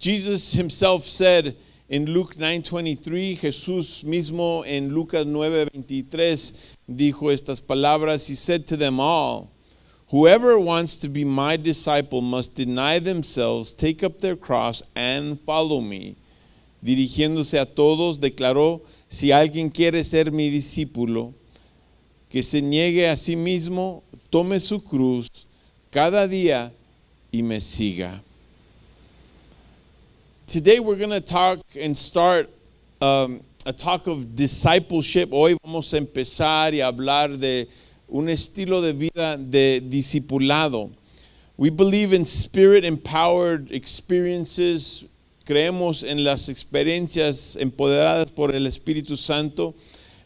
Jesus himself said in Luke 9:23, Jesús mismo en Lucas 9:23 dijo estas palabras. He said to them all, whoever wants to be my disciple must deny themselves, take up their cross and follow me. Dirigiéndose a todos, declaró, si alguien quiere ser mi discípulo, que se niegue a sí mismo, tome su cruz cada día y me siga. Today we're going to talk and start a talk of discipleship. Hoy vamos a empezar y hablar de un estilo de vida de discipulado. We believe in spirit-empowered experiences. Creemos en las experiencias empoderadas por el Espíritu Santo.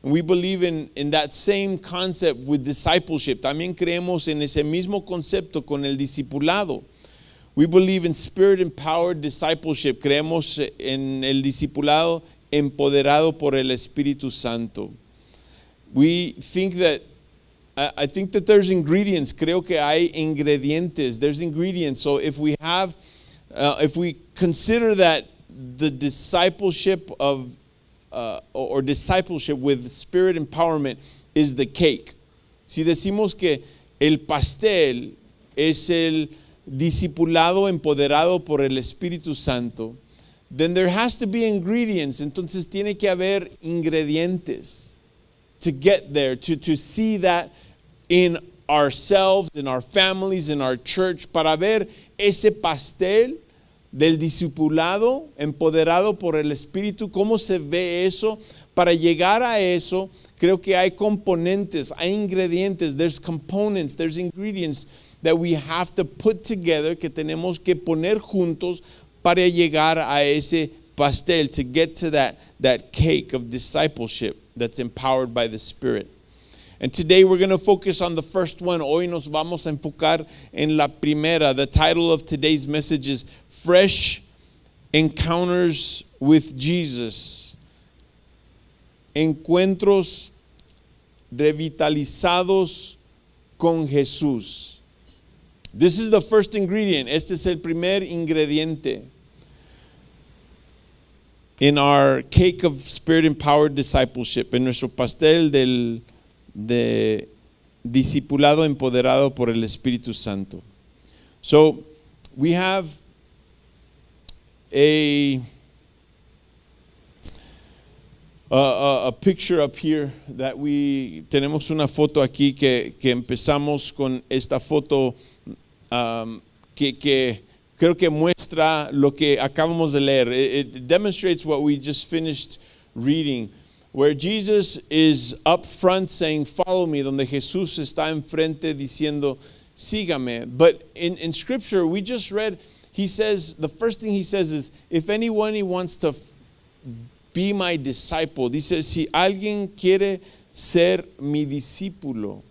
And we believe in that same concept with discipleship. También creemos en ese mismo concepto con el discipulado. We believe in spirit-empowered discipleship. Creemos en el discipulado empoderado por el Espíritu Santo. We think that I think that there's ingredients. Creo que hay ingredientes. There's ingredients. So if we consider that the discipleship of or discipleship with spirit empowerment is the cake. Si decimos que el pastel es el discipulado empoderado por el Espíritu Santo, then there has to be ingredients. Entonces tiene que haber ingredientes to get there, to see that in ourselves, in our families, in our church, para ver ese pastel del discipulado empoderado por el Espíritu, cómo se ve eso. Para llegar a eso, creo que hay componentes, hay ingredientes, there's components, there's ingredients that we have to put together, que tenemos que poner juntos para llegar a ese pastel, to get to that cake of discipleship that's empowered by the Spirit. And today we're going to focus on the first one. Hoy nos vamos a enfocar en la primera. The title of today's message is Fresh Encounters with Jesus. Encuentros revitalizados con Jesús. This is the first ingredient. Este es el primer ingrediente in our cake of spirit-empowered discipleship, en nuestro pastel de discipulado empoderado por el Espíritu Santo. So we have a picture up here that tenemos una foto aquí que empezamos con esta foto que creo que muestra lo que acabamos de leer. It demonstrates what we just finished reading, where Jesus is up front saying, follow me, donde Jesús está enfrente diciendo, sígame. But in Scripture, we just read, he says, the first thing he says is, if anyone wants to be my disciple, dice, si alguien quiere ser mi discípulo.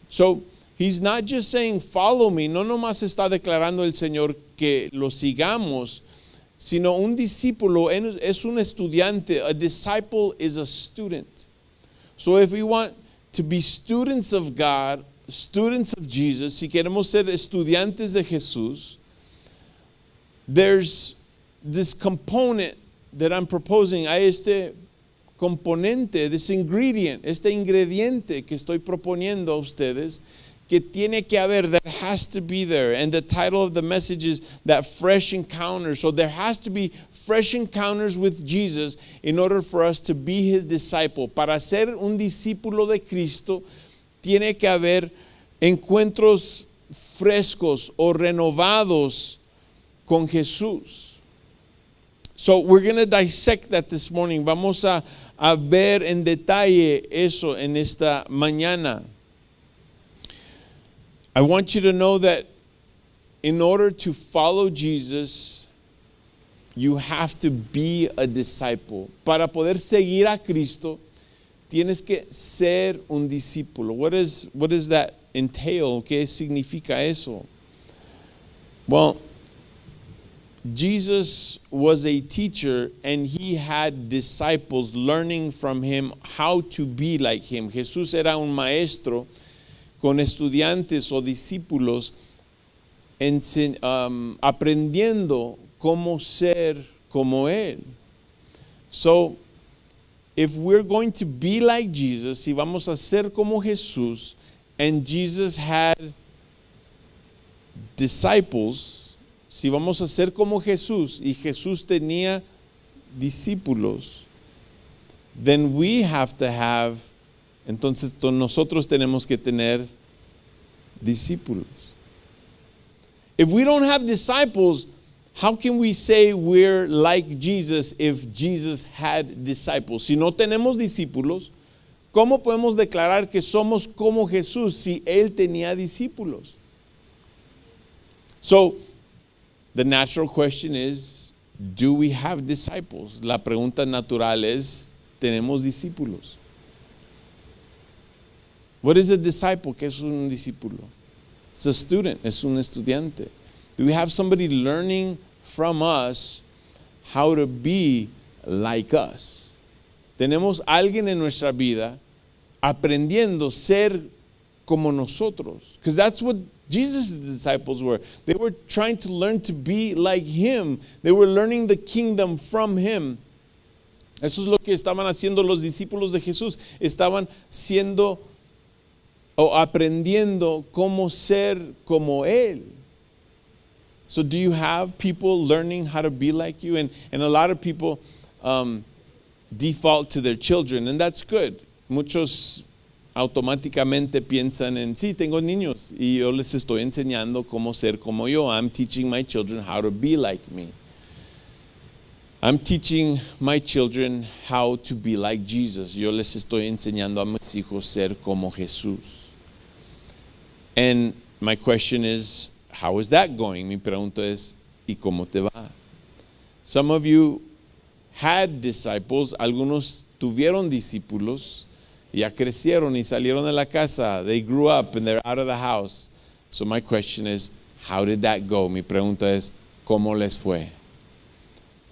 So, he's not just saying, follow me, no nomás está declarando el Señor que lo sigamos, sino un discípulo es un estudiante. A disciple is a student. So if we want to be students of God, students of Jesus, si queremos ser estudiantes de Jesús, there's this component that I'm proposing. Hay este componente, this ingredient, este ingrediente que estoy proponiendo a ustedes, que tiene que haber, that has to be there. And the title of the message is that fresh encounter. So there has to be fresh encounters with Jesus in order for us to be his disciple. Para ser un discípulo de Cristo, tiene que haber encuentros frescos o renovados con Jesús. So we're going to dissect that this morning. Vamos a ver en detalle eso en esta mañana. I want you to know that in order to follow Jesus, you have to be a disciple. Para poder seguir a Cristo, tienes que ser un discípulo. What does that entail? ¿Qué significa eso? Well, Jesus was a teacher and he had disciples learning from him how to be like him. Jesús era un maestro con estudiantes o discípulos aprendiendo cómo ser como Él. So, if we're going to be like Jesus, si vamos a ser como Jesús, and Jesus had disciples, si vamos a ser como Jesús, y Jesús tenía discípulos, then we have to have, entonces nosotros tenemos que tener discípulos. If we don't have disciples, how can we say we're like Jesus if Jesus had disciples? Si no tenemos discípulos, ¿cómo podemos declarar que somos como Jesús si Él tenía discípulos? So, the natural question is, do we have disciples? La pregunta natural es, ¿tenemos discípulos? What is a disciple? ¿Qué es un discípulo? It's a student, es un estudiante. Do we have somebody learning from us how to be like us? Tenemos alguien en nuestra vida aprendiendo ser como nosotros. Because that's what Jesus' disciples were. They were trying to learn to be like Him. They were learning the kingdom from Him. Eso es lo que estaban haciendo los discípulos de Jesús. Estaban siendo o aprendiendo cómo ser como Él. So do you have people learning how to be like you? And a lot of people default to their children, and that's good. Muchos automáticamente piensan en, sí, tengo niños y yo les estoy enseñando cómo ser como yo. I'm teaching my children how to be like me. I'm teaching my children how to be like Jesus. Yo les estoy enseñando a mis hijos ser como Jesús. And my question is, how is that going? Mi pregunta es, ¿y cómo te va? Some of you had disciples, algunos tuvieron discípulos, ya crecieron y salieron de la casa. They grew up and they're out of the house. So my question is, how did that go? Mi pregunta es, ¿cómo les fue?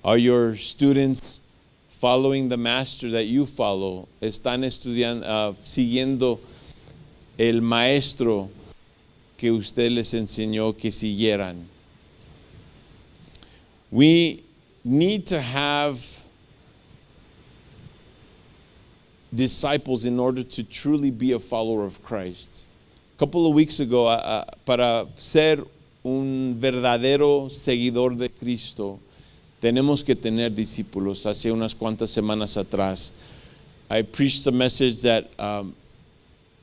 Are your students following the master that you follow? ¿Están estudiando, siguiendo el maestro que usted les enseñó que siguieran? We need to have disciples in order to truly be a follower of Christ. A couple of weeks ago, para ser un verdadero seguidor de Cristo, tenemos que tener discípulos. Hace unas cuantas semanas atrás, I preached a message that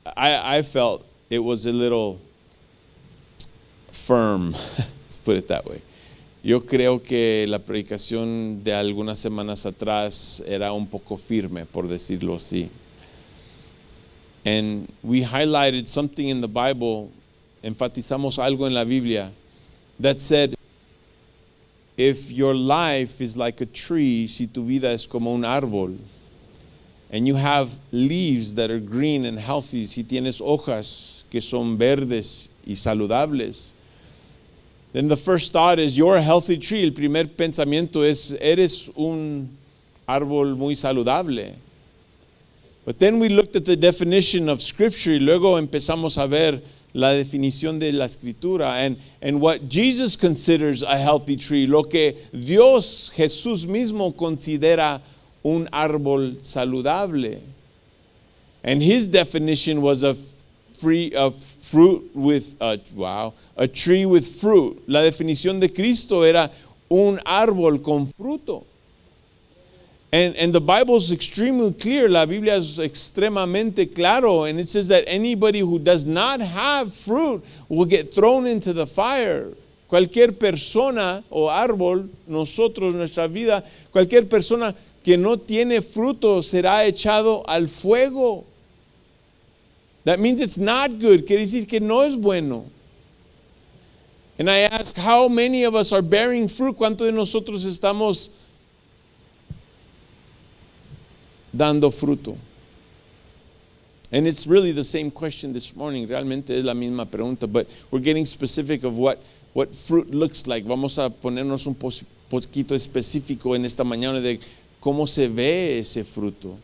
I felt it was a little firm, let's put it that way. Yo creo que la predicación de algunas semanas atrás era un poco firme, por decirlo así. And we highlighted something in the Bible, enfatizamos algo en la Biblia, that said, if your life is like a tree, si tu vida es como un árbol, and you have leaves that are green and healthy, si tienes hojas que son verdes y saludables, then the first thought is, you're a healthy tree. El primer pensamiento es, eres un árbol muy saludable. But then we looked at the definition of Scripture y luego empezamos a ver la definición de la Escritura and what Jesus considers a healthy tree, lo que Dios, Jesús mismo considera un árbol saludable. And his definition was a fruit with, a tree with fruit. La definición de Cristo era un árbol con fruto. And the Bible is extremely clear. La Biblia es extremadamente claro. And it says that anybody who does not have fruit will get thrown into the fire. Cualquier persona o árbol, nosotros, nuestra vida, cualquier persona que no tiene fruto será echado al fuego. That means it's not good. Quiere decir que no es bueno. And I ask, how many of us are bearing fruit? ¿Cuántos de nosotros estamos dando fruto? And it's really the same question this morning. Realmente es la misma pregunta, but we're getting specific of what fruit looks like. Vamos a ponernos un poquito específico en esta mañana de cómo se ve ese fruto.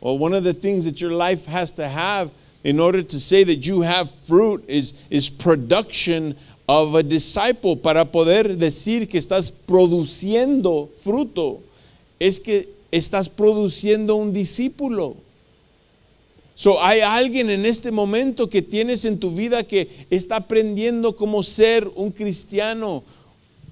Well, one of the things that your life has to have in order to say that you have fruit is production of a disciple, para poder decir que estás produciendo fruto, es que estás produciendo un discípulo. So, hay alguien en este momento que tienes en tu vida que está aprendiendo cómo ser un cristiano,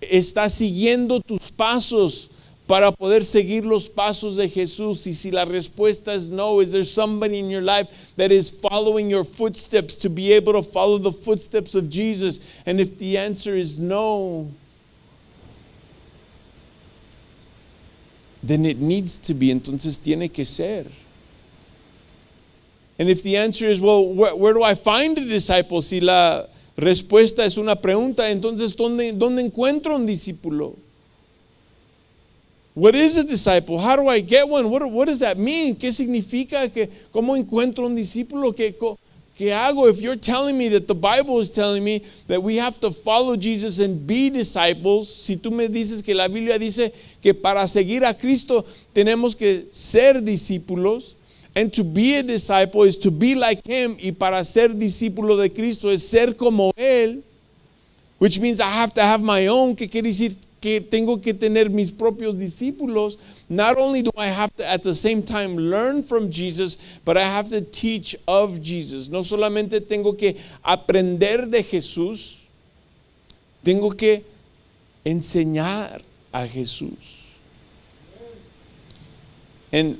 está siguiendo tus pasos para poder seguir los pasos de Jesús. Y si la respuesta es no, is there somebody in your life that is following your footsteps to be able to follow the footsteps of Jesus? And if the answer is no, then it needs to be. Entonces tiene que ser. And if the answer is, well, where do I find a disciple? Si la respuesta es una pregunta, entonces ¿dónde encuentro un discípulo? What is a disciple? How do I get one? What does that mean? ¿Qué significa? ¿Cómo encuentro un discípulo? ¿Qué hago? If you're telling me that the Bible is telling me that we have to follow Jesus and be disciples, si tú me dices que la Biblia dice que para seguir a Cristo tenemos que ser discípulos, and to be a disciple is to be like Him, y para ser discípulo de Cristo es ser como Él, which means I have to have my own, que quiere decir que tengo que tener mis propios discípulos. Not only do I have to at the same time learn from Jesus, but I have to teach of Jesus. No solamente tengo que aprender de Jesús, tengo que enseñar a Jesús. And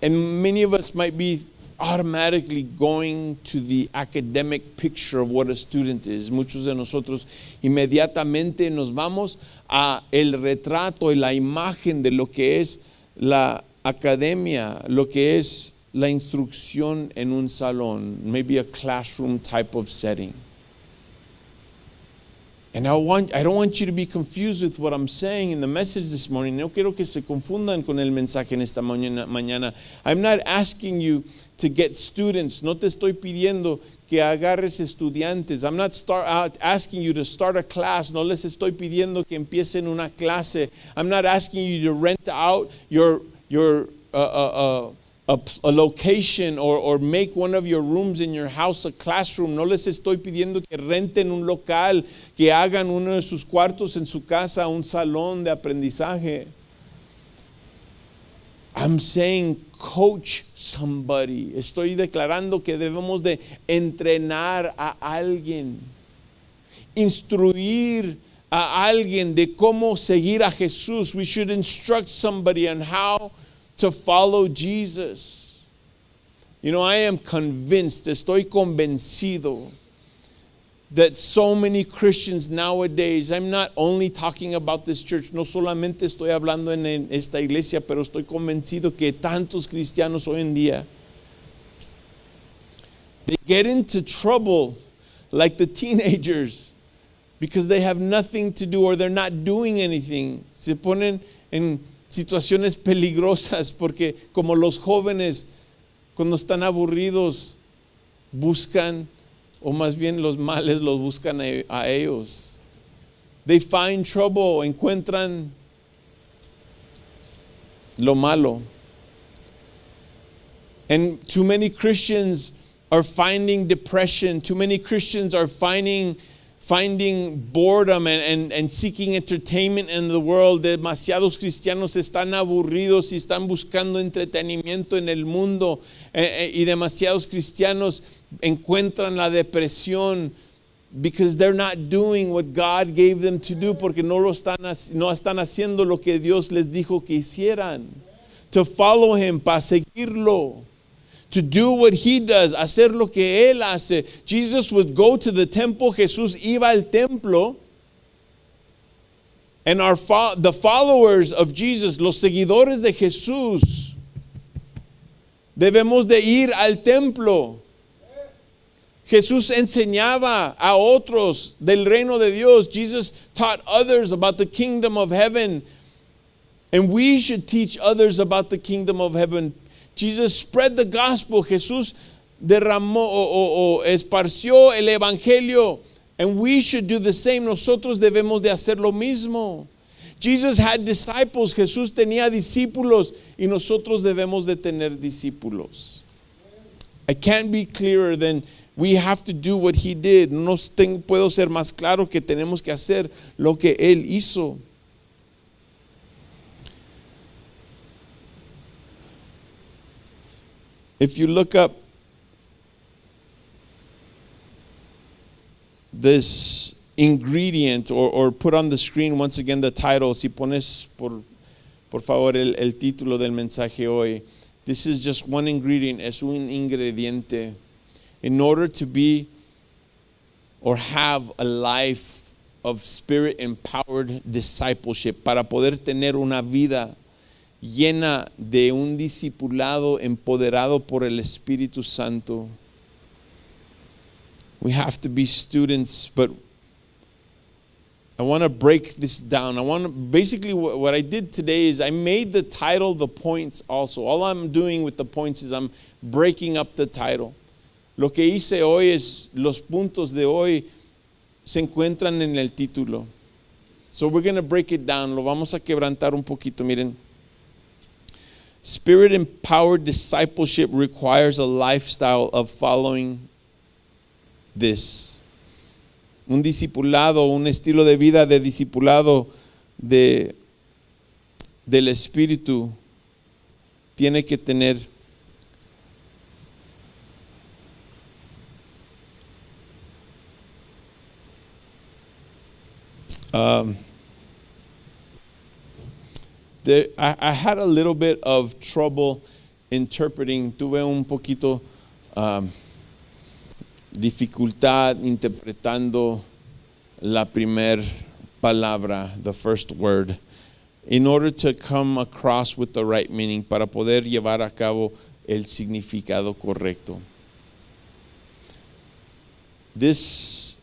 many of us might be automatically going to the academic picture of what a student is. Muchos de nosotros inmediatamente nos vamos a el retrato y la imagen de lo que es la academia, lo que es la instrucción en un salón, maybe a classroom type of setting. And I don't want you to be confused with what I'm saying in the message this morning. No quiero que se confundan con el mensaje en esta mañana. I'm not asking you to get students. No te estoy pidiendo que agarres estudiantes. I'm not asking you to start a class. No les estoy pidiendo que empiecen una clase. I'm not asking you to rent out your a location or make one of your rooms in your house a classroom. No les estoy pidiendo que renten un local, que hagan uno de sus cuartos en su casa un salón de aprendizaje. I'm saying coach somebody. Estoy declarando que debemos de entrenar a alguien, instruir a alguien de cómo seguir a Jesús. We should instruct somebody on how to follow Jesus. You know, I am convinced, estoy convencido that so many Christians nowadays, I'm not only talking about this church, no solamente estoy hablando en esta iglesia, pero estoy convencido que tantos cristianos hoy en día, they get into trouble like the teenagers because they have nothing to do or they're not doing anything. Se ponen en situaciones peligrosas porque como los jóvenes cuando están aburridos buscan, o más bien los males los buscan a ellos. They find trouble, encuentran lo malo. And too many Christians are finding depression. Too many Christians are finding boredom and seeking entertainment in the world. Demasiados cristianos están aburridos y están buscando entretenimiento en el mundo, y demasiados cristianos encuentran la depresión because they're not doing what God gave them to do, porque no están haciendo lo que Dios les dijo que hicieran. To follow Him, para seguirlo. To do what He does, hacer lo que Él hace. Jesus would go to the temple. Jesús iba al templo. And the followers of Jesus, los seguidores de Jesús, debemos de ir al templo. Jesús enseñaba a otros del reino de Dios. Jesus taught others about the kingdom of heaven. And we should teach others about the kingdom of heaven. Jesus spread the gospel. Jesús derramó o esparció el evangelio. And we should do the same. Nosotros debemos de hacer lo mismo. Jesus had disciples. Jesús tenía discípulos. Y nosotros debemos de tener discípulos. I can't be clearer than We have to do what he did. No puedo ser más claro que tenemos que hacer lo que él hizo. If you look up this ingredient or put on the screen once again the title, si pones por favor el título del mensaje hoy. This is just one ingredient, es un ingrediente. In order to be or have a life of spirit empowered discipleship, para poder tener una vida llena de un discipulado empoderado por el Espíritu Santo, we have to be students. But I want to break this down. Basically what I did today is I made the title the points also. All I'm doing with the points is I'm breaking up the title. Lo que hice hoy es, los puntos de hoy se encuentran en el título. So we're going to break it down. Lo vamos a quebrantar un poquito. Miren. Spirit empowered discipleship requires a lifestyle of following this. Un discipulado, un estilo de vida de discipulado del Espíritu tiene que tener I had a little bit of trouble interpreting. Tuve un poquito dificultad interpretando la primer palabra, the first word, in order to come across with the right meaning, para poder llevar a cabo el significado correcto. This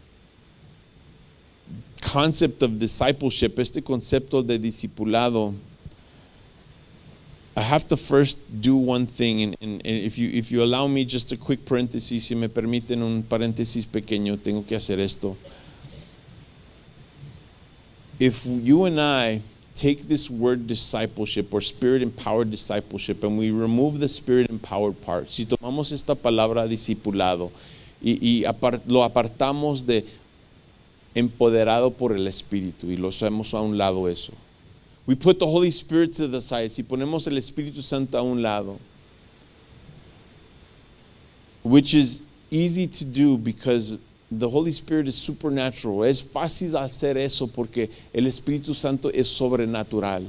concept of discipleship, este concepto de discipulado, I have to first do one thing, and if you allow me just a quick parenthesis, si me permiten un paréntesis pequeño, tengo que hacer esto. If you and I take this word discipleship or spirit-empowered discipleship and we remove the spirit-empowered part, si tomamos esta palabra discipulado y lo apartamos de empoderado por el Espíritu y lo hacemos a un lado eso. We put the Holy Spirit to the side. Si ponemos el Espíritu Santo a un lado, which is easy to do because the Holy Spirit is supernatural. Es fácil hacer eso porque el Espíritu Santo es sobrenatural.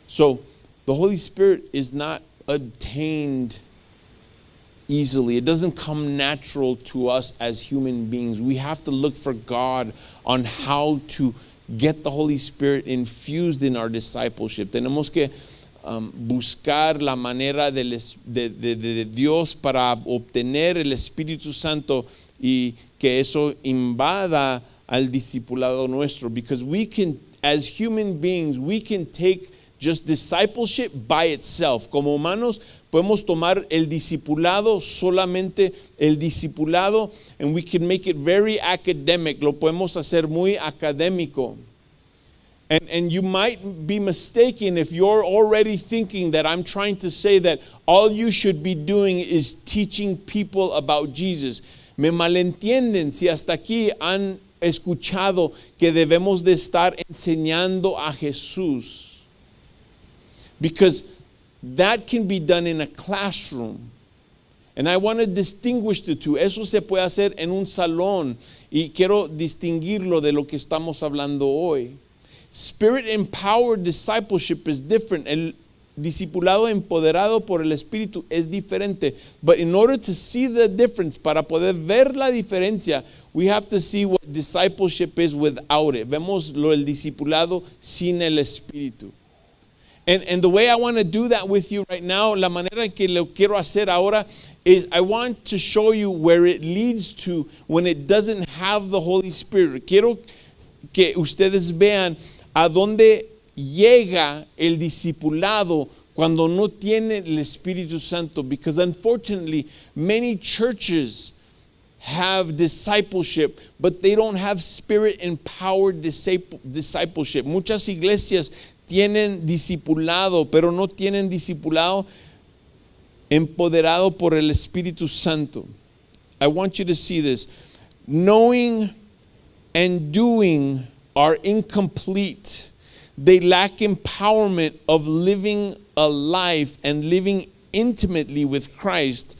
So, the Holy Spirit is not obtained easily. It doesn't come natural to us as human beings. We have to look for God on how to get the Holy Spirit infused in our discipleship. Tenemos que buscar la manera de Dios para obtener el Espíritu Santo y que eso invada al discipulado nuestro. Because we can, as human beings, we can take just discipleship by itself. Como humanos podemos tomar el discipulado, solamente el discipulado, and we can make it very academic. Lo podemos hacer muy académico. And you might be mistaken if you're already thinking that I'm trying to say that all you should be doing is teaching people about Jesus. Me malentienden si hasta aquí han escuchado que debemos de estar enseñando a Jesús. Because that can be done in a classroom. And I want to distinguish the two. Eso se puede hacer en un salón. Y quiero distinguirlo de lo que estamos hablando hoy. Spirit-empowered discipleship is different. El discipulado empoderado por el Espíritu es diferente. But in order to see the difference, para poder ver la diferencia, we have to see what discipleship is without it. Vemos el discipulado sin el Espíritu. And the way I want to do that with you right now, la manera en que lo quiero hacer ahora is I want to show you where it leads to when it doesn't have the Holy Spirit. Quiero que ustedes vean a dónde llega el discipulado cuando no tiene el Espíritu Santo. Because unfortunately, many churches have discipleship, but they don't have spirit-empowered discipleship. Muchas iglesias tienen discipulado, pero no tienen discipulado empoderado por el Espíritu Santo. I want you to see this. Knowing and doing are incomplete. They lack empowerment of living a life and living intimately with Christ.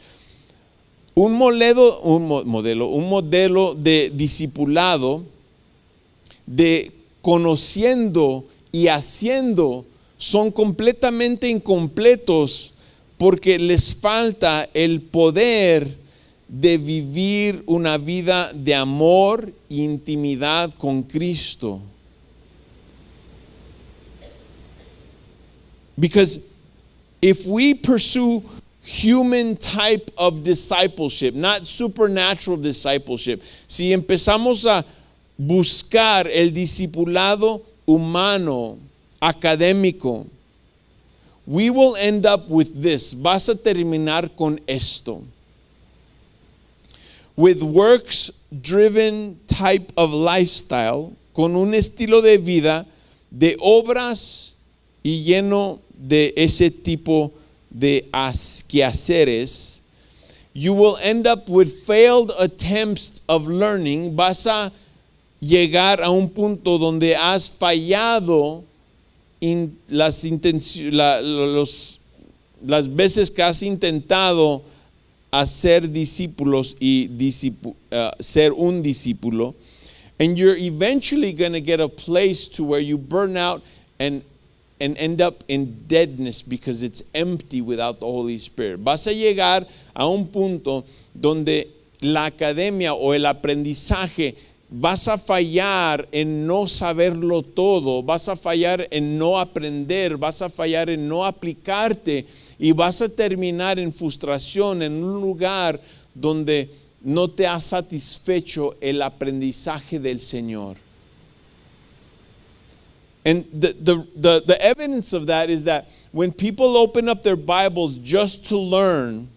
Un modelo de discipulado, de conociendo y haciendo, son completamente incompletos porque les falta el poder de vivir una vida de amor e intimidad con Cristo. Because if we pursue human type of discipleship, not supernatural discipleship, si empezamos a buscar el discipulado humano, académico, we will end up with this. Vas a terminar con esto. With works-driven type of lifestyle, con un estilo de vida de obras y lleno de ese tipo de quehaceres, you will end up with failed attempts of learning. Vas a llegar a un punto donde has fallado las veces que has intentado hacer discípulos y ser un discípulo, and you're eventually going to get a place to where you burn out and end up in deadness because it's empty without the Holy Spirit. Vas a llegar a un punto donde la academia o el aprendizaje, vas a fallar en no saberlo todo, vas a fallar en no aprender, vas a fallar en no aplicarte y vas a terminar en frustración en un lugar donde no te ha satisfecho el aprendizaje del Señor. And the evidence of that is that when people open up their Bibles just to learn,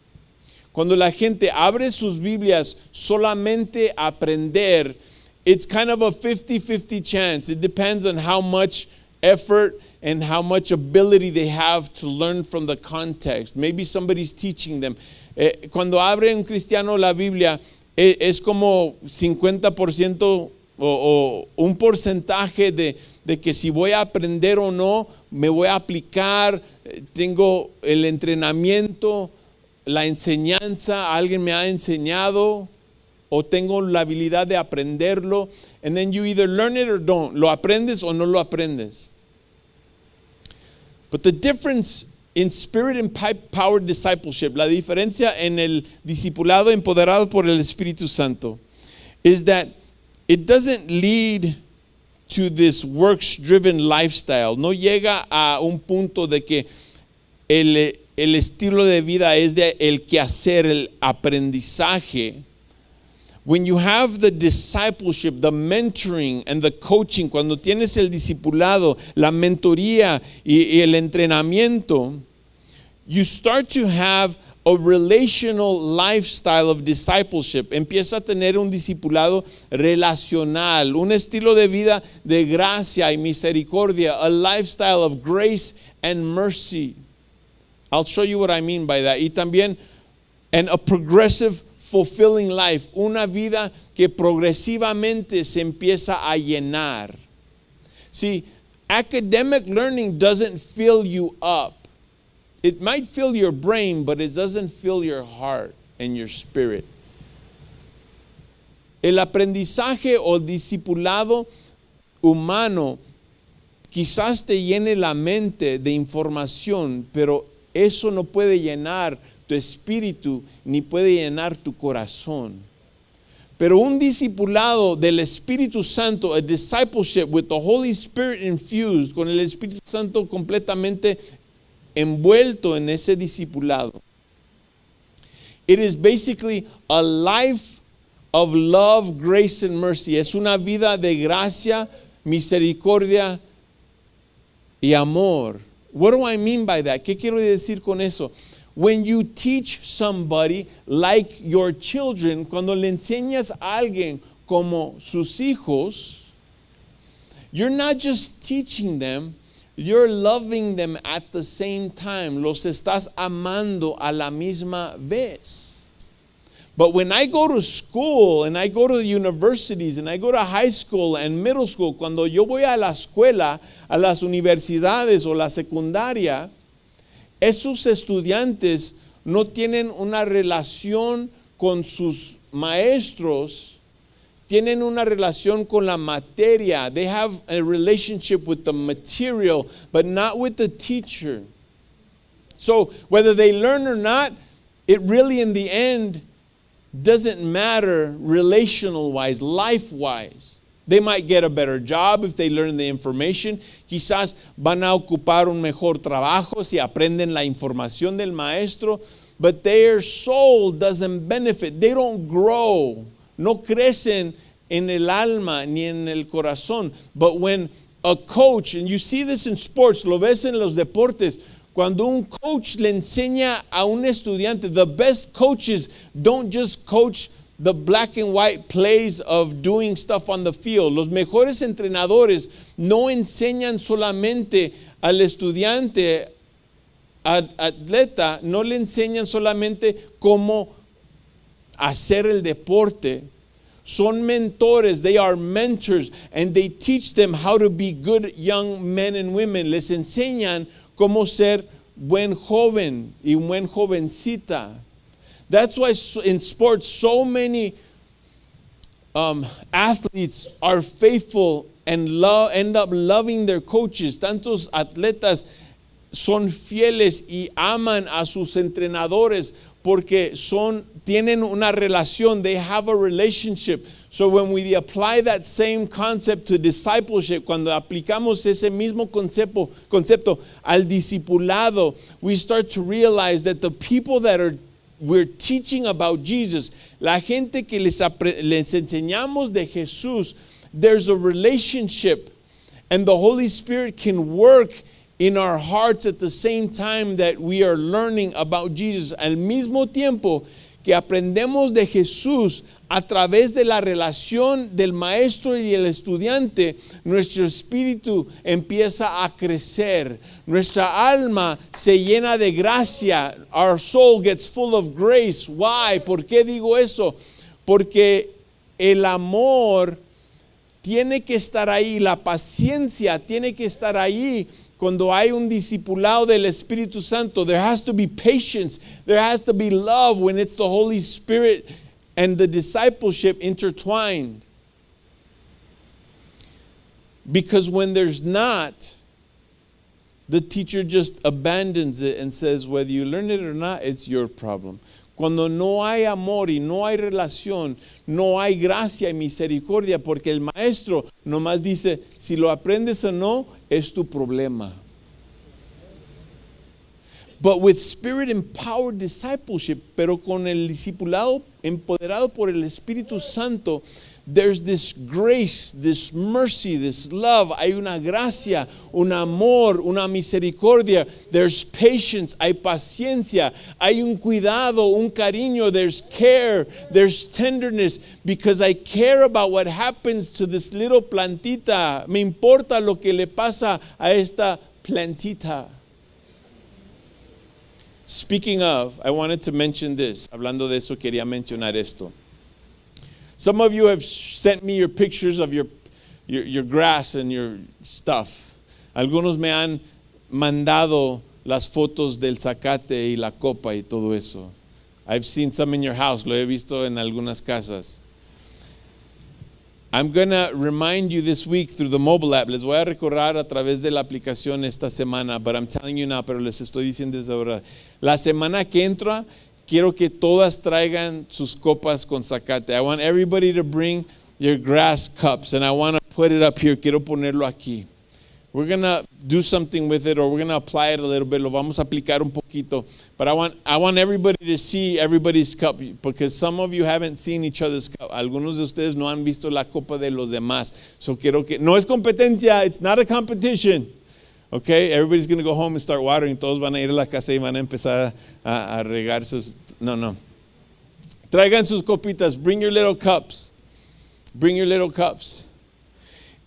cuando la gente abre sus Biblias solamente a aprender, it's kind of a 50-50 chance. It depends on how much effort and how much ability they have to learn from the context. Maybe somebody's teaching them. Cuando abre un cristiano la Biblia, es como 50% o un porcentaje de que si voy a aprender o no, me voy a aplicar, tengo el entrenamiento, la enseñanza, alguien me ha enseñado, o tengo la habilidad de aprenderlo, and then you either learn it or don't. Lo aprendes o no lo aprendes. But the difference in spirit empowered discipleship, la diferencia en el discipulado empoderado por el Espíritu Santo, is that it doesn't lead to this works-driven lifestyle. No llega a un punto de que el estilo de vida es de el quehacer, el aprendizaje. When you have the discipleship, the mentoring and the coaching, cuando tienes el discipulado, la mentoría y el entrenamiento, you start to have a relational lifestyle of discipleship. Empieza a tener un discipulado relacional, un estilo de vida de gracia y misericordia, a lifestyle of grace and mercy. I'll show you what I mean by that. Y también, and a progressive fulfilling life, una vida que progresivamente se empieza a llenar. See, academic learning doesn't fill you up. It might fill your brain, but it doesn't fill your heart and your spirit. El aprendizaje o discipulado humano quizás te llene la mente de información, pero eso no puede llenar tu espíritu ni puede llenar tu corazón. Pero un discipulado del Espíritu Santo, a discipleship with the Holy Spirit infused, con el Espíritu Santo completamente envuelto en ese discipulado. It is basically a life of love, grace and mercy. Es una vida de gracia, misericordia y amor. What do I mean by that? ¿Qué quiero decir con eso? When you teach somebody like your children, cuando le enseñas a alguien como sus hijos, you're not just teaching them, you're loving them at the same time. Los estás amando a la misma vez. But when I go to school and I go to the universities and I go to high school and middle school, cuando yo voy a la escuela, a las universidades o la secundaria, esos estudiantes no tienen una relación con sus maestros, tienen una relación con la materia. They have a relationship with the material, but not with the teacher. So whether they learn or not, it really in the end doesn't matter relational wise, life wise. They might get a better job if they learn the information. Quizás van a ocupar un mejor trabajo si aprenden la información del maestro, but their soul doesn't benefit. They don't grow. No crecen en el alma ni en el corazón. But when a coach, and you see this in sports, lo ves en los deportes, cuando un coach le enseña a un estudiante, the best coaches don't just coach the black and white plays of doing stuff on the field. Los mejores entrenadores no enseñan solamente al estudiante, atleta, no le enseñan solamente cómo hacer el deporte. Son mentores, they are mentors, and they teach them how to be good young men and women. Les enseñan cómo ser buen joven y buen jovencita. That's why in sports so many athletes are faithful and end up loving their coaches. Tantos atletas son fieles y aman a sus entrenadores porque tienen una relación, they have a relationship. So when we apply that same concept to discipleship, cuando aplicamos ese mismo concepto al discipulado, we start to realize that the people that we're teaching about Jesus, la gente que les enseñamos de Jesús, there's a relationship, and the Holy Spirit can work in our hearts at the same time that we are learning about Jesus. Al mismo tiempo que aprendemos de Jesús a través de la relación del maestro y el estudiante, nuestro espíritu empieza a crecer. Nuestra alma se llena de gracia. Our soul gets full of grace. Why? ¿Por qué digo eso? Porque el amor tiene que estar ahí, la paciencia tiene que estar ahí. Cuando hay un discipulado del Espíritu Santo, there has to be patience, there has to be love when it's the Holy Spirit and the discipleship intertwined. Because when there's not, the teacher just abandons it and says, whether you learn it or not, it's your problem. Cuando no hay amor y no hay relación, no hay gracia y misericordia, porque el maestro nomás dice, si lo aprendes o no, es tu problema. But with spirit-empowered discipleship, pero con el discipulado empoderado por el Espíritu Santo, there's this grace, this mercy, this love. Hay una gracia, un amor, una misericordia. There's patience, hay paciencia. Hay un cuidado, un cariño. There's care, there's tenderness. Because I care about what happens to this little plantita. Me importa lo que le pasa a esta plantita. Speaking of, I wanted to mention this. Hablando de eso, quería mencionar esto. Some of you have sent me your pictures of your grass and your stuff. Algunos me han mandado las fotos del zacate y la copa y todo eso. I've seen some in your house. Lo he visto en algunas casas. I'm going to remind you this week through the mobile app. Les voy a recordar a través de la aplicación esta semana, but I'm telling you now, pero les estoy diciendo desde ahora. La semana que entra, quiero que todas traigan sus copas con zacate. I want everybody to bring your grass cups, and I want to put it up here. Quiero ponerlo aquí. We're going to do something with it, or we're going to apply it a little bit. Lo vamos a aplicar un poquito. But I want everybody to see everybody's cup, because some of you haven't seen each other's cup. Algunos de ustedes no han visto la copa de los demás. So quiero que, no es competencia, it's not a competition. Okay, everybody's going to go home and start watering. Todos van a ir a la casa y van a empezar a regar sus... No. Traigan sus copitas. Bring your little cups. Bring your little cups.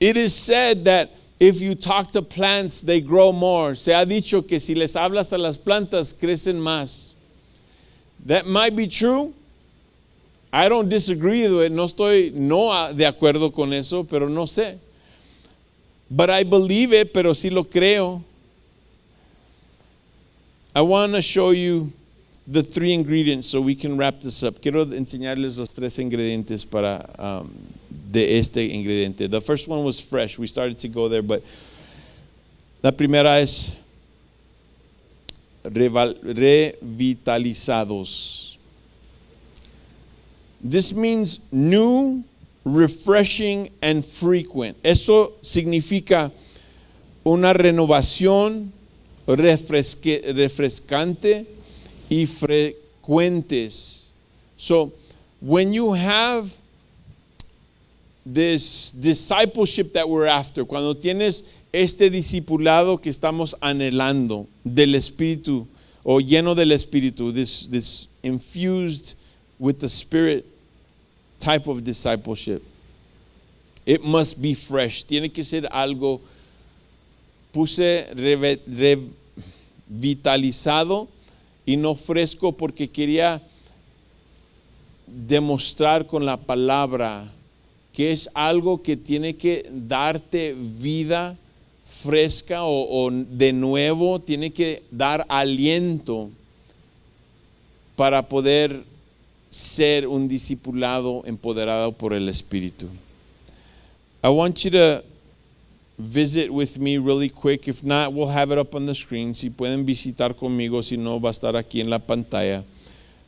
It is said that if you talk to plants, they grow more. Se ha dicho que si les hablas a las plantas, crecen más. That might be true. I don't disagree with it. No estoy de acuerdo con eso, pero no sé. But I believe it, pero sí lo creo. I want to show you the 3 ingredients so we can wrap this up. Quiero enseñarles los 3 ingredientes de este ingrediente. The first one was fresh. We started to go there, but la primera es revitalizados. This means new, refreshing, and frequent. Eso significa una renovación refrescante y frecuentes. So when you have this discipleship that we're after, cuando tienes este discipulado que estamos anhelando del Espíritu o lleno del Espíritu, this infused with the Spirit type of discipleship, it must be fresh. Tiene que ser algo, puse revitalizado y no fresco porque quería demostrar con la palabra que es algo que tiene que darte vida fresca o de nuevo, tiene que dar aliento para poder ser un discipulado empoderado por el Espíritu. I want you to visit with me really quick. If not, we'll have it up on the screen. Si pueden visitar conmigo, si no, va a estar aquí en la pantalla.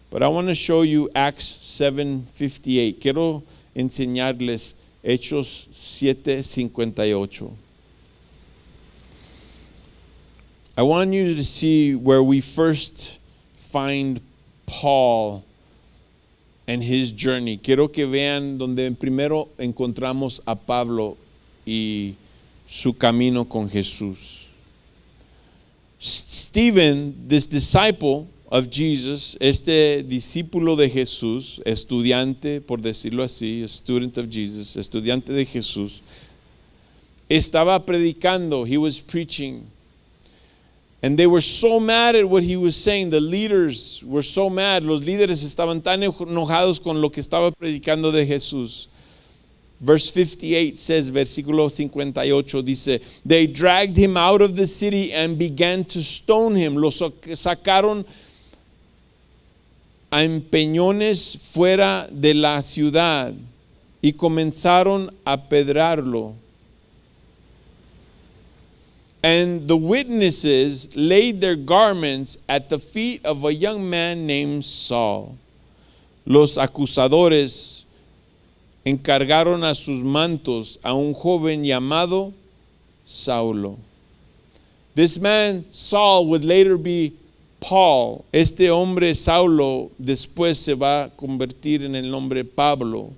But I want to show you Acts 7:58. Quiero enseñarles Hechos 7:58. I want you to see where we first find Paul and his journey. Quiero que vean donde primero encontramos a Pablo y su camino con Jesús. Stephen, this disciple of Jesus, este discípulo de Jesús, estudiante, por decirlo así, a student of Jesus, estudiante de Jesús, estaba predicando, he was preaching. And they were so mad at what he was saying. The leaders were so mad. Los líderes estaban tan enojados con lo que estaba predicando de Jesús. Verse 58 says, versículo 58 dice, they dragged him out of the city and began to stone him. Lo sacaron a empeñones fuera de la ciudad y comenzaron a pedrarlo. And the witnesses laid their garments at the feet of a young man named Saul. Los acusadores encargaron a sus mantos a un joven llamado Saulo. This man, Saul, would later be Paul. Este hombre, Saulo, después se va a convertir en el nombre Pablo.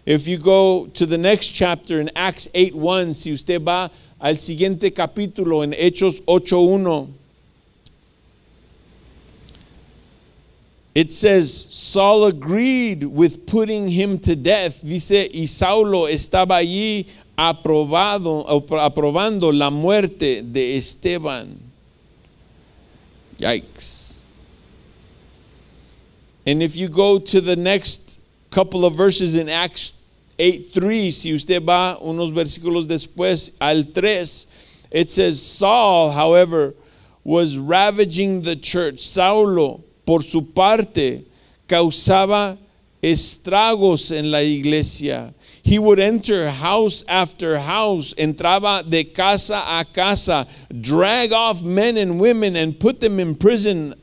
If you go to the next chapter in Acts 8:1, si usted va al siguiente capítulo en Hechos 8:1, it says, Saul agreed with putting him to death. Dice, y Saulo estaba allí aprobando la muerte de Esteban. Yikes. And if you go to the next couple of verses in Acts 8:3, si usted va unos versículos después al 3, it says, Saul, however, was ravaging the church. Saulo, por su parte, causaba estragos en la iglesia. He would enter house after house, entraba de casa a casa, drag off men and women and put them in prison.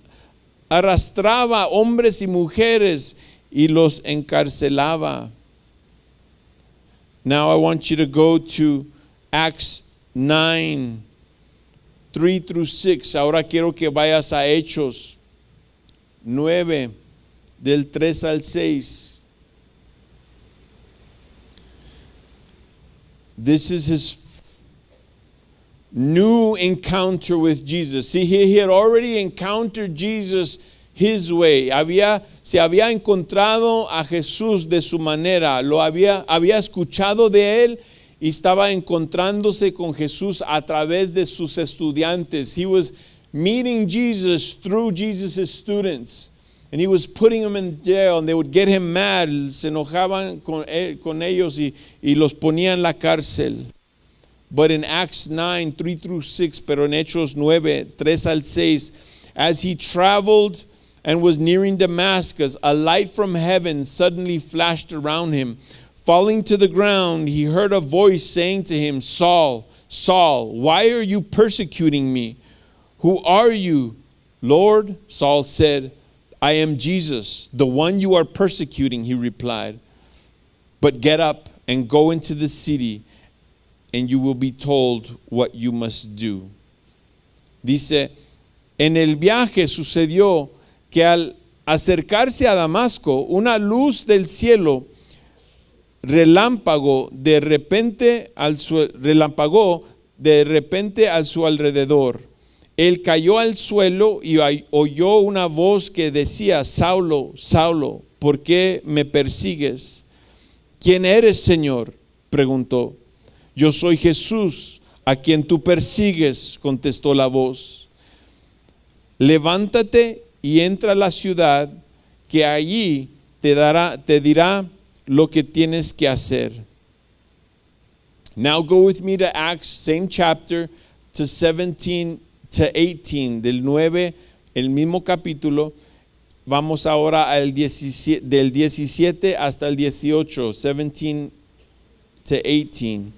Arrastraba hombres y mujeres y los encarcelaba. Now I want you to go to Acts 9:3-6. Ahora quiero que vayas a Hechos 9, del 3 al 6. This is his new encounter with Jesus. See, he had already encountered Jesus his way. Se había encontrado a Jesús de su manera. Había escuchado de él y estaba encontrándose con Jesús a través de sus estudiantes. He was meeting Jesus through Jesus' students. And he was putting them in jail, and they would get him mad. Se enojaban con ellos y los ponían en la cárcel. But in Acts 9, 3 through 6, pero en Hechos 9, 3 al 6, as he traveled and was nearing Damascus, a light from heaven suddenly flashed around him. Falling to the ground, he heard a voice saying to him, Saul, Saul, why are you persecuting me? Who are you, Lord? Saul said, I am Jesus, the one you are persecuting, he replied. But get up and go into the city, and you will be told what you must do. Dice, en el viaje sucedió que al acercarse a Damasco, una luz del cielo relampagó de repente a su alrededor. Él cayó al suelo y oyó una voz que decía, Saulo, Saulo, ¿por qué me persigues? ¿Quién eres, Señor?, preguntó. Yo soy Jesús, a quien tú persigues, contestó la voz. Levántate y entra a la ciudad, que allí te dirá lo que tienes que hacer. Now go with me to Acts, same chapter, to 17 to 18, del 9, el mismo capítulo. Vamos ahora al 17, del 17 hasta el 18, 17 to 18.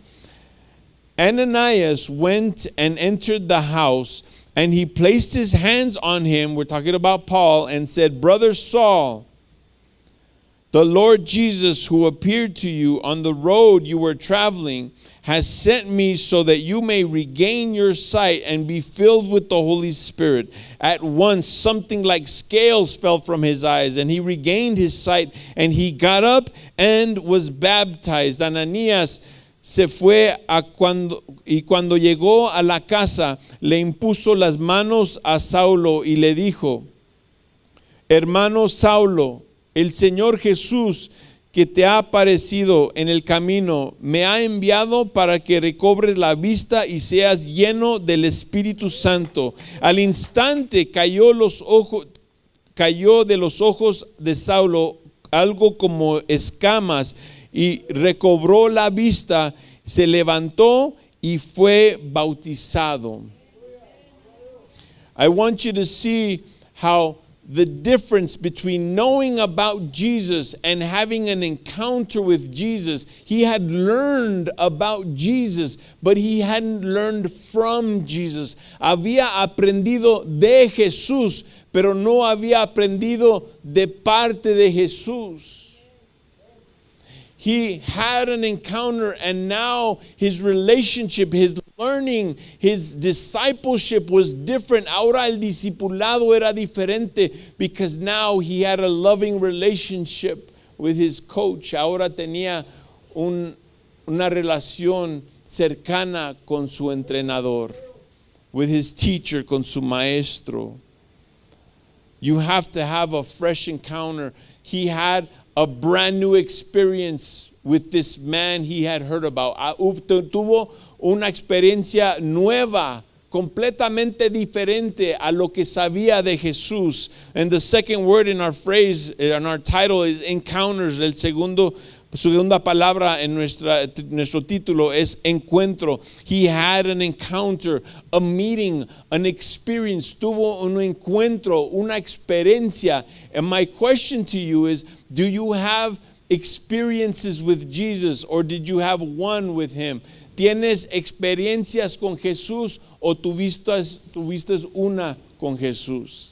Ananias went and entered the house, and he placed his hands on him, we're talking about Paul, and said, Brother Saul, the Lord Jesus, who appeared to you on the road you were traveling, has sent me so that you may regain your sight and be filled with the Holy Spirit. At once something like scales fell from his eyes, and he regained his sight, and he got up and was baptized. Ananías se fue y cuando llegó a la casa, le impuso las manos a Saulo y le dijo, Hermano Saulo, el Señor Jesús, que te ha aparecido en el camino, me ha enviado para que recobres la vista y seas lleno del Espíritu Santo. Al instante cayó de los ojos de Saulo algo como escamas y recobró la vista, se levantó y fue bautizado. I want you to see how the difference between knowing about Jesus and having an encounter with Jesus. He had learned about Jesus, but he hadn't learned from Jesus. Había aprendido de Jesús, pero no había aprendido de parte de Jesús. He had an encounter, and now his relationship, his learning, his discipleship was different. Ahora el discipulado era diferente, because now he had a loving relationship with his coach. Ahora tenía una relación cercana con su entrenador, with his teacher, con su maestro. You have to have a fresh encounter. He had a brand new experience with this man he had heard about. Tuvo una experiencia nueva, completamente diferente a lo que sabía de Jesús. And the second word in our phrase, in our title, is encounters. Segunda palabra en nuestro título es encuentro. He had an encounter, a meeting, an experience. Tuvo un encuentro, una experiencia. And my question to you is, do you have experiences with Jesus, or did you have one with him? ¿Tienes experiencias con Jesús o tuviste una con Jesús?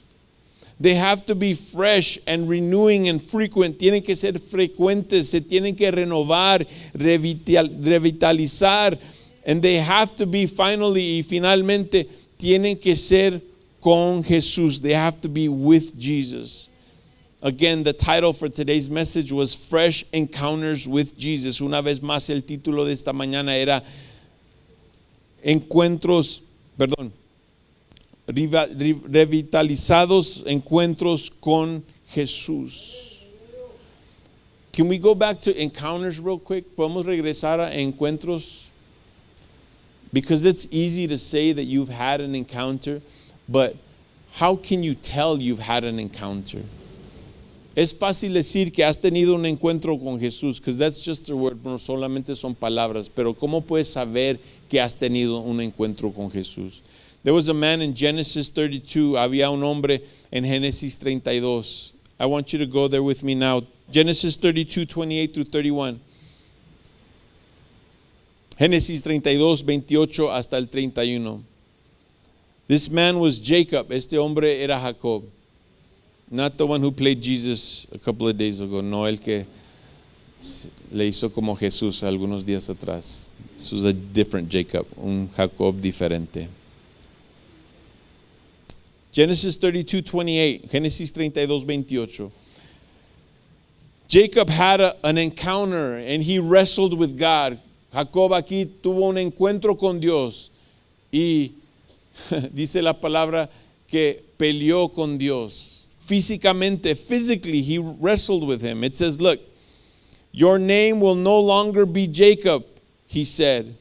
They have to be fresh and renewing and frequent. Tienen que ser frecuentes, se tienen que renovar, revitalizar. And they have to be finalmente, tienen que ser con Jesús. They have to be with Jesus. Again, the title for today's message was Fresh Encounters with Jesus. Una vez más, el título de esta mañana era revitalizados encuentros con Jesús. Can we go back to encounters real quick? ¿Podemos regresar a encuentros? Because it's easy to say that you've had an encounter, but how can you tell you've had an encounter? Es fácil decir que has tenido un encuentro con Jesús, because that's just a word, no solamente son palabras, pero ¿cómo puedes saber que has tenido un encuentro con Jesús? There was a man in Genesis 32, había un hombre en Génesis 32. I want you to go there with me now. Genesis 32, 28 through 31. Génesis 32, 28 hasta el 31. This man was Jacob. Este hombre era Jacob. Not the one who played Jesus a couple of days ago. No el que le hizo como Jesús algunos días atrás. This was a different Jacob. Un Jacob diferente. Genesis 32, 28. Génesis 32, 28. Jacob had an encounter and he wrestled with God. Jacob aquí tuvo un encuentro con Dios y dice la palabra que peleó con Dios. Físicamente, physically, he wrestled with him. It says, look, your name will no longer be Jacob, he said.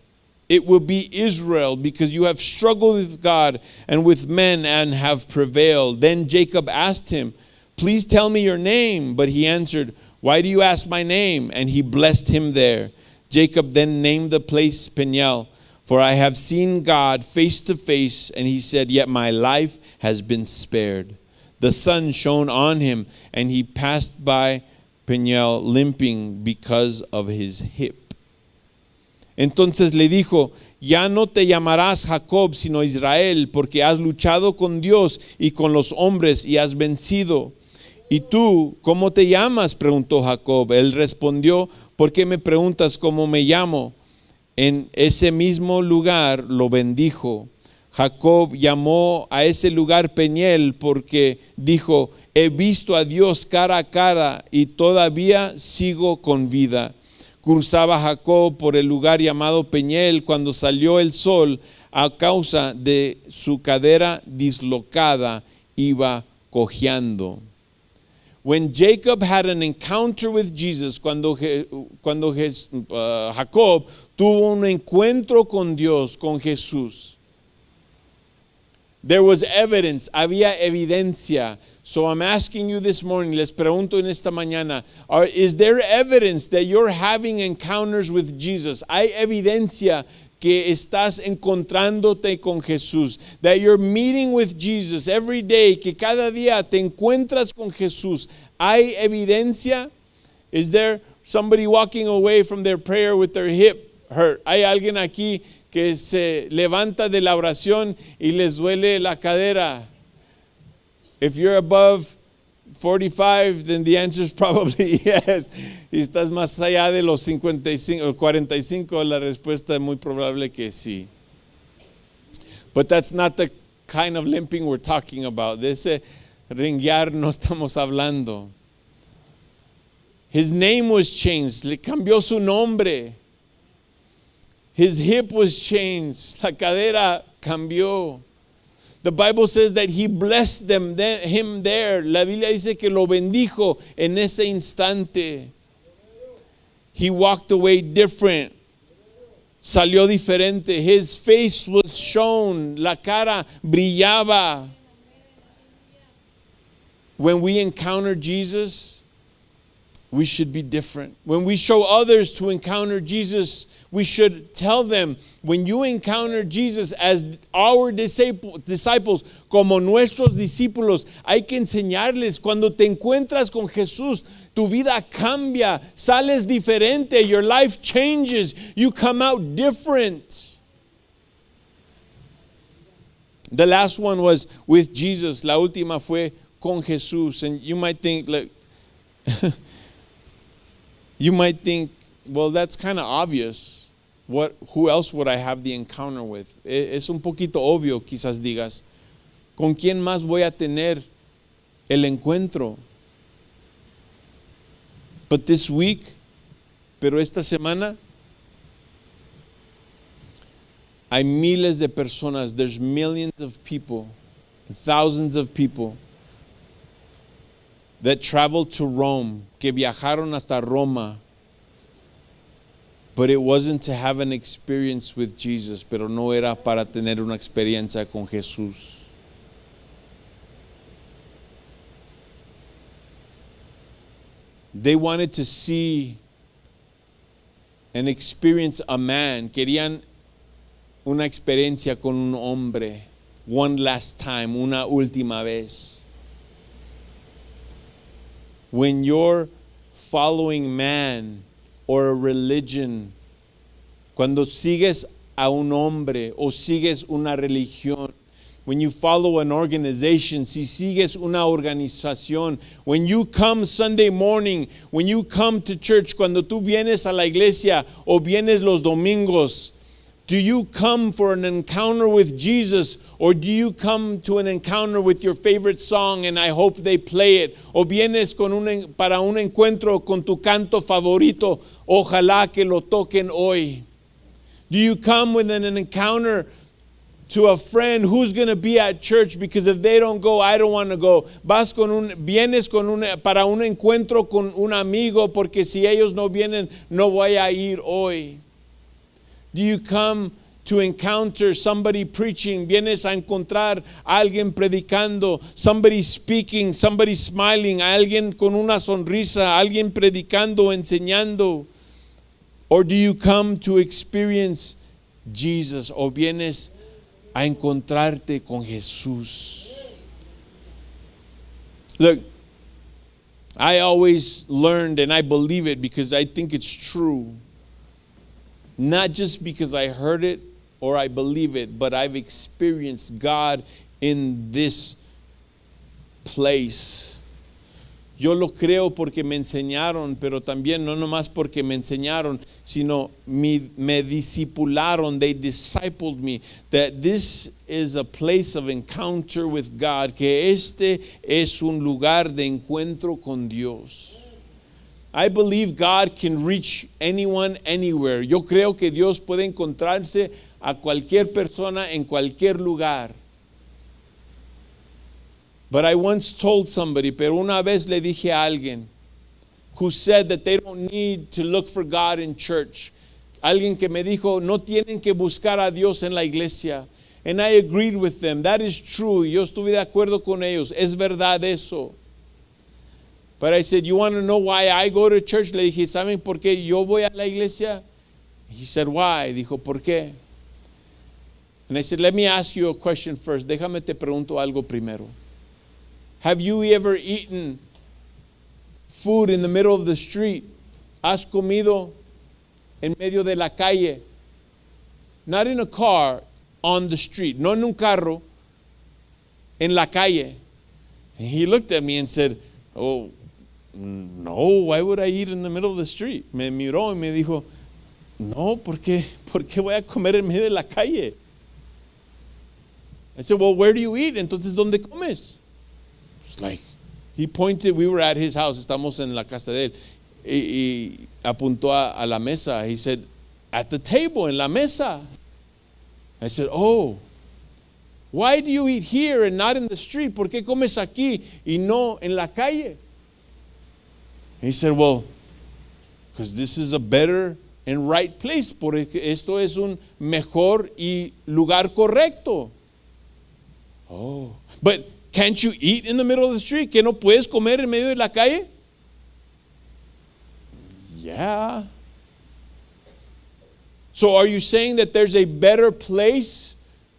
It will be Israel, because you have struggled with God and with men and have prevailed. Then Jacob asked him, please tell me your name. But he answered, why do you ask my name? And he blessed him there. Jacob then named the place Peniel, for I have seen God face to face. And he said, yet my life has been spared. The sun shone on him, and he passed by Peniel limping because of his hip. Entonces le dijo, ya no te llamarás Jacob, sino Israel, porque has luchado con Dios y con los hombres y has vencido. ¿Y tú, cómo te llamas?, preguntó Jacob. Él respondió, ¿por qué me preguntas cómo me llamo? En ese mismo lugar lo bendijo. Jacob llamó a ese lugar Peniel porque dijo, he visto a Dios cara a cara y todavía sigo con vida. Cruzaba Jacob por el lugar llamado Peniel cuando salió el sol, a causa de su cadera dislocada, iba cojeando. When Jacob had an encounter with Jesus, cuando Jacob tuvo un encuentro con Dios, con Jesús, there was evidence, había evidencia. So I'm asking you this morning, les pregunto en esta mañana, is there evidence that you're having encounters with Jesus? ¿Hay evidencia que estás encontrándote con Jesús? That you're meeting with Jesus every day, que cada día te encuentras con Jesús. ¿Hay evidencia? Is there somebody walking away from their prayer with their hip hurt? ¿Hay alguien aquí que se levanta de la oración y les duele la cadera? If you're above 45, then the answer is probably yes. Y estás más allá de los 55 o 45, la respuesta es muy probable que sí. But that's not the kind of limping we're talking about. De ese renguear no estamos hablando. His name was changed. Le cambió su nombre. His hip was changed. La cadera cambió. The Bible says that he blessed him there. La Biblia dice que lo bendijo en ese instante. He walked away different. Salió diferente. His face was shown. La cara brillaba. When we encounter Jesus, we should be different. When we show others to encounter Jesus, we should tell them, when you encounter Jesus as our disciples, como nuestros discípulos, hay que enseñarles, cuando te encuentras con Jesús, tu vida cambia, sales diferente, your life changes, you come out different. The last one was with Jesus. La última fue con Jesús. And you might think, like, well, that's kind of obvious. Who else would I have the encounter with? Es un poquito obvio, quizás digas. ¿Con quién más voy a tener el encuentro? But this week, pero esta semana, hay miles de personas. There's millions of people, thousands of people that traveled to Rome, que viajaron hasta Roma. But it wasn't to have an experience with Jesus, pero no era para tener una experiencia con Jesús. They wanted to see and experience a man. Querían una experiencia con un hombre. One last time, una última vez. When you're following man or a religion, cuando sigues a un hombre o sigues una religión, when you follow an organization, si sigues una organización, when you come Sunday morning, when you come to church, cuando tú vienes a la iglesia o vienes los domingos, do you come for an encounter with Jesus, or do you come to an encounter with your favorite song and I hope they play it? O vienes para un encuentro con tu canto favorito, ojalá que lo toquen hoy. Do you come with an encounter to a friend who's going to be at church because if they don't go, I don't want to go? Vienes para un encuentro con un amigo porque si ellos no vienen, no voy a ir hoy. Do you come to encounter somebody preaching? Vienes a encontrar a alguien predicando, somebody speaking, somebody smiling, alguien con una sonrisa, alguien predicando, enseñando. Or do you come to experience Jesus? O vienes a encontrarte con Jesús. Look, I always learned, and I believe it because I think it's true. Not just because I heard it or I believe it, but I've experienced God in this place. Yo lo creo porque me enseñaron, pero también no nomás porque me enseñaron, sino me discipularon, they discipled me, that this is a place of encounter with God, que este es un lugar de encuentro con Dios. I believe God can reach anyone, anywhere. Yo creo que Dios puede encontrarse a cualquier persona en cualquier lugar. But I once told somebody, pero una vez le dije a alguien, who said that they don't need to look for God in church. Alguien que me dijo, no tienen que buscar a Dios en la iglesia. And I agreed with them. That is true. Yo estuve de acuerdo con ellos. Es verdad eso. But I said, you want to know why I go to church? Le dije, ¿saben por qué yo voy a la iglesia? He said, why? Dijo, ¿por qué? And I said, let me ask you a question first. Déjame te pregunto algo primero. Have you ever eaten food in the middle of the street? ¿Has comido en medio de la calle? Not in a car, on the street. No en un carro, en la calle. And he looked at me and said, oh, no, why would I eat in the middle of the street? Me miró y me dijo, no, ¿por qué voy a comer en medio de la calle? I said, well, where do you eat? Entonces, ¿dónde comes? It's like, he pointed, we were at his house, estamos en la casa de él, y apuntó a la mesa. He said, at the table, en la mesa. I said, oh, why do you eat here and not in the street? ¿Por qué comes aquí y no en la calle? He said, well, because this is a better and right place. Porque esto es un mejor y lugar correcto. Oh, but can't you eat in the middle of the street? ¿Que no puedes comer en medio de la calle? Yeah. So are you saying that there's a better place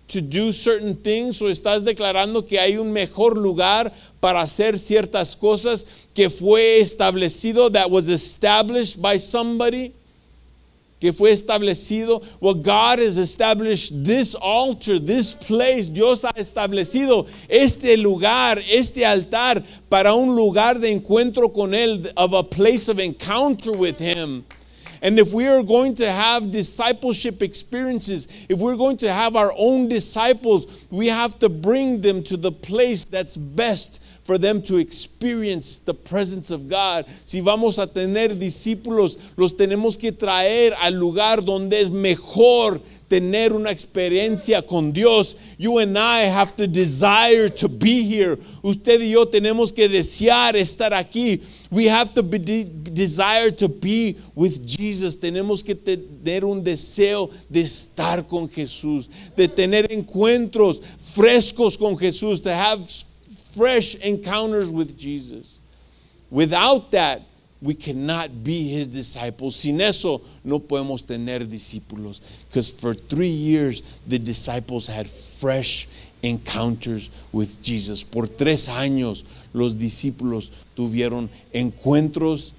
to do certain things? ¿O estás declarando que hay un mejor lugar para hacer ciertas cosas que fue establecido, that was established by somebody? Que fue establecido. Well, God has established this altar, this place. Dios ha establecido este lugar, este altar para un lugar de encuentro con Él, of a place of encounter with Him. And if we are going to have discipleship experiences, if we're going to have our own disciples, we have to bring them to the place that's best for them to experience the presence of God. Si vamos a tener discípulos, los tenemos que traer al lugar donde es mejor tener una experiencia con Dios. You and I have to desire to be here. Usted y yo tenemos que desear estar aquí. We have to desire to be with Jesus. Tenemos que tener un deseo de estar con Jesús, de tener encuentros frescos con Jesús, to have fresh encounters with Jesus. Without that, we cannot be his disciples. Sin eso no podemos tener discípulos. Because for 3 years the disciples had fresh encounters with Jesus. Por 3 años los discípulos tuvieron encuentros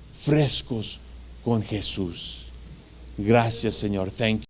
frescos con Jesús. Gracias, Señor. Thank you.